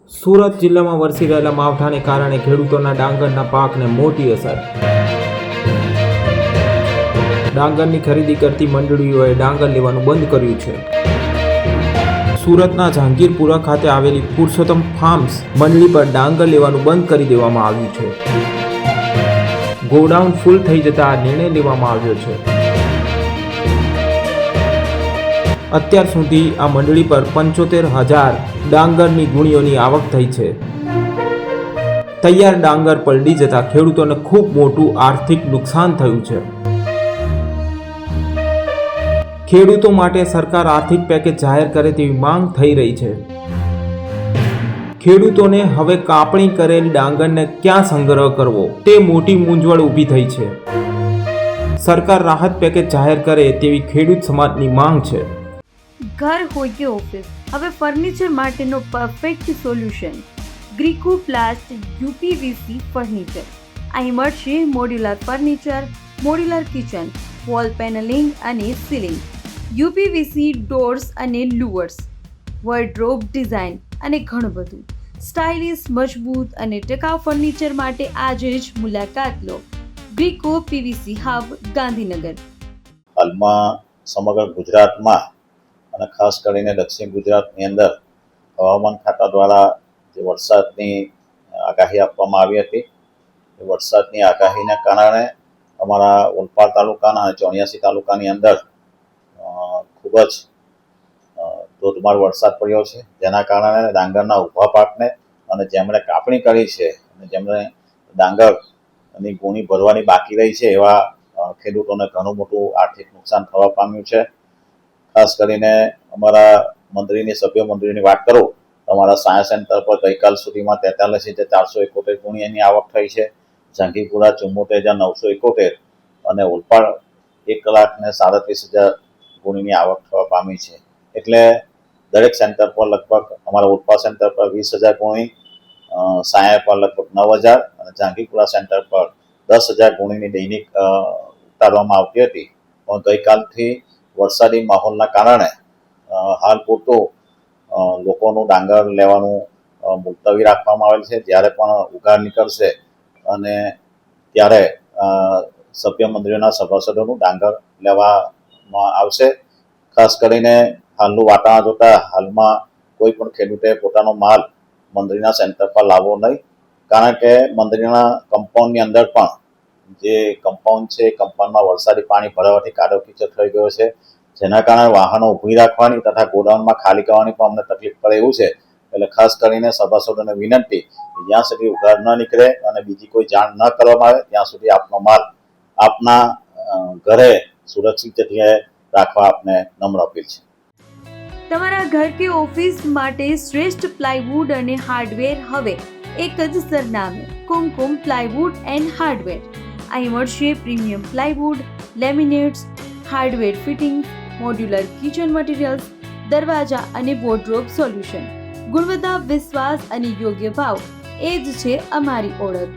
સુરત જિલ્લામાં વરસી રહેલા માવઠાને કારણે ખેડૂતોના ડાંગરના પાકને મોટી અસર. ડાંગરની ખરીદી કરતી મંડળીઓએ ડાંગર લેવાનું બંધ કર્યું છે. સુરતના જહાંગીરપુરા ખાતે આવેલી પુરુષોત્તમ ફાર્મ્સ મંડળી પર ડાંગર લેવાનું બંધ કરી દેવામાં આવ્યું છે. ગોડાઉન ફૂલ થઈ જતા આ નિર્ણય લેવામાં આવ્યો છે. અત્યાર સુધી આ મંડળી પર 75,000 ડાંગરની ગુણીઓની આવક થઈ છે. તૈયાર ડાંગર પલળી જતા ખેડૂતોને ખૂબ મોટું આર્થિક નુકસાન થયું છે. ખેડૂતો માટે સરકાર આર્થિક પેકેજ જાહેર કરે તેવી માંગ થઈ રહી છે. ખેડૂતોને હવે કાપણી કરેલ ડાંગરને ક્યાં સંગ્રહ કરવો તે મોટી મૂંઝવણ ઊભી થઈ છે. સરકાર રાહત પેકેજ જાહેર કરે તેવી ખેડૂત સમાજની માંગ છે. ઘર હોય કે ઓફિસ, હવે ફર્નિચર માટેનો પરફેક્ટ સોલ્યુશન ગ્રીકો પ્લાસ્ટ યુપીવીસી ફર્નિચર. અહીં મળશે modular furniture, modular kitchen, wall panelling અને સીલિંગ, યુપીવીસી ડોર્સ અને લુઅર્સ, વોર્ડરોબ ડિઝાઇન અને ઘણું બધું. સ્ટાઇલિશ, મજબૂત અને ટકાઉ ફર્નિચર માટે આજે જ મુલાકાત લો. ગ્રીકો પીવીસી હબ, ગાંધીનગર. હાલમાં સમગ્ર ગુજરાતમાં અને ખાસ કરીને દક્ષિણ ગુજરાતની અંદર હવામાન ખાતા દ્વારા જે વરસાદની આગાહી આપવામાં આવી હતી એ વરસાદની આગાહીના કારણે અમારા ઓલપાડ તાલુકાના અને 84 તાલુકાની અંદર ખૂબ જ ધોધમાર વરસાદ પડ્યો છે, જેના કારણે ડાંગરના ઊભા પાકને અને જેમણે કાપણી કરી છે અને જેમણે ડાંગરની ગુણી ભરવાની બાકી રહી છે એવા ખેડૂતોને ઘણું મોટું આર્થિક નુકસાન થવા પામ્યું છે. ખાસ કરીને અમારા સભ્ય મંડળીની વાત કરું તો અમારા સાયન્સ સેન્ટર પર ગઈકાલ સુધીમાં 43,471 ગુણીની આવક થઈ છે. જહાંગીરપુરા 74,971 અને ઓલપાડ 1,37,000 ગુણીની આવક થવા પામી છે. એટલે દરેક સેન્ટર પર લગભગ અમારા ઓલપાડ સેન્ટર પર 20,000 ગુણી, સાયા પર લગભગ 9,000 અને જહાંગીરપુરા સેન્ટર પર 10,000 ગુણીની દૈનિક ઉતારવામાં આવતી હતી. પણ ગઈકાલથી વરસાદી માહોલના કારણે હાલ પૂરતું લોકોનું ડાંગર લેવાનું મુલતવી રાખવામાં આવેલ છે. જ્યારે પણ ઉઘાડ નીકળશે અને ત્યારે સભ્ય મંડળીના સભાસદોનું ડાંગર લેવામાં આવશે. ખાસ કરીને હાલનું વાતાવરણ જોતા હાલમાં કોઈ પણ ખેડૂતે પોતાનો માલ મંડળીના સેન્ટર પર લાવવો નહીં, કારણ કે મંડળીના કમ્પાઉન્ડની અંદર પણ જે કમ્પાઉન્ડ છે એ કમ્પાઉન્ડમાં વરસાદી પાણી ભરાવાથી કાદવ કીચડ થઈ ગયો છે, જેના કારણે વાહનો ઊભી રાખવાની તથા ગોડાઉનમાં ખાલી કરવાની પણ અમને તકલીફ પડે એવું છે. એટલે ખાસ કરીને સભાસદોને વિનંતી કે જ્યાં સુધી ઉઘાડ ન નીકળે અને બીજી કોઈ જાણ ન કરવામાં આવે ત્યાં સુધી આપનો માલ આપના ઘરે સુરક્ષિત જગ્યાએ રાખવા આપને નમ્ર અપીલ છે. તમારા ઘર કે ઓફિસ માટે શ્રેષ્ઠ પ્લાયવુડ અને હાર્ડવેર હવે એક જ સરનામે, કુમકુમ પ્લાયવુડ એન્ડ હાર્ડવેર. અહીં મળશે premium plywood, laminates, hardware fitting, modular kitchen materials, દરવાજા અને વોર્ડરોબ સોલ્યુશન. ગુણવત્તા, વિશ્વાસ અને યોગ્ય ભાવ એ જ છે અમારી ઓળખ.